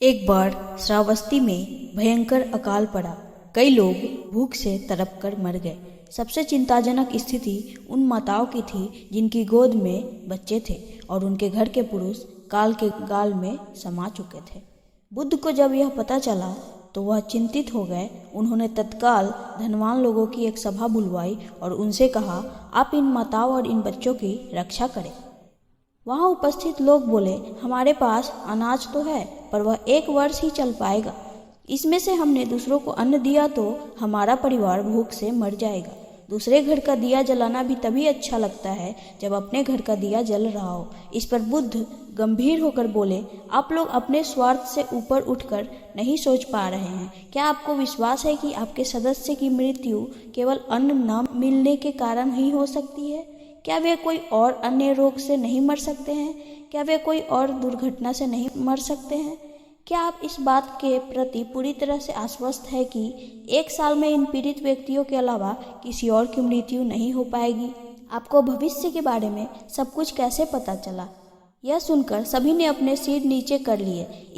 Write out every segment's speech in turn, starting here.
एक बार श्रावस्ती में भयंकर अकाल पड़ा। कई लोग भूख से तड़प कर मर गए। सबसे चिंताजनक स्थिति उन माताओं की थी जिनकी गोद में बच्चे थे और उनके घर के पुरुष काल के गाल में समा चुके थे। बुद्ध को जब यह पता चला तो वह चिंतित हो गए। उन्होंने तत्काल धनवान लोगों की एक सभा बुलवाई और उनसे कहा, आप इन माताओं और इन बच्चों की रक्षा करें। वहाँ उपस्थित लोग बोले, हमारे पास अनाज तो है पर वह 1 वर्ष ही चल पाएगा। इसमें से हमने दूसरों को अन्न दिया तो हमारा परिवार भूख से मर जाएगा। दूसरे घर का दिया जलाना भी तभी अच्छा लगता है जब अपने घर का दिया जल रहा हो। इस पर बुद्ध गंभीर होकर बोले, आप लोग अपने स्वार्थ से ऊपर उठकर नहीं सोच पा रहे हैं। क्या आपको विश्वास है कि आपके सदस्य की मृत्यु केवल अन्न न मिलने के कारण ही हो सकती है? क्या वे कोई और अन्य रोग से नहीं मर सकते हैं? क्या वे कोई और दुर्घटना से नहीं मर सकते हैं? क्या आप इस बात के प्रति पूरी तरह से आश्वस्त है कि 1 साल में इन पीड़ित व्यक्तियों के अलावा किसी और की मृत्यु नहीं हो पाएगी? आपको भविष्य के बारे में सब कुछ कैसे पता चला? यह सुनकर सभी ने अपने सिर नीचे कर लिए।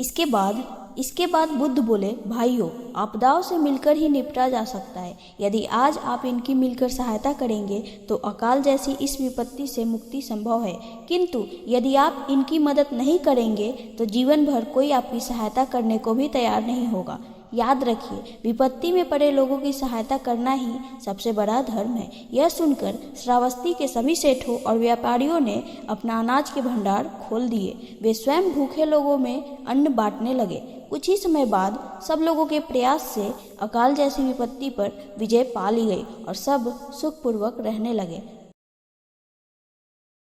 इसके बाद बुद्ध बोले, भाइयों, आपदाओं से मिलकर ही निपटा जा सकता है। यदि आज आप इनकी मिलकर सहायता करेंगे तो अकाल जैसी इस विपत्ति से मुक्ति संभव है, किंतु यदि आप इनकी मदद नहीं करेंगे तो जीवन भर कोई आपकी सहायता करने को भी तैयार नहीं होगा। याद रखिए, विपत्ति में पड़े लोगों की सहायता करना ही सबसे बड़ा धर्म है। यह सुनकर श्रावस्ती के सभी सेठों और व्यापारियों ने अपना अनाज के भंडार खोल दिए। वे स्वयं भूखे लोगों में अन्न बांटने लगे। कुछ ही समय बाद सब लोगों के प्रयास से अकाल जैसी विपत्ति पर विजय पा ली गई और सब सुखपूर्वक रहने लगे।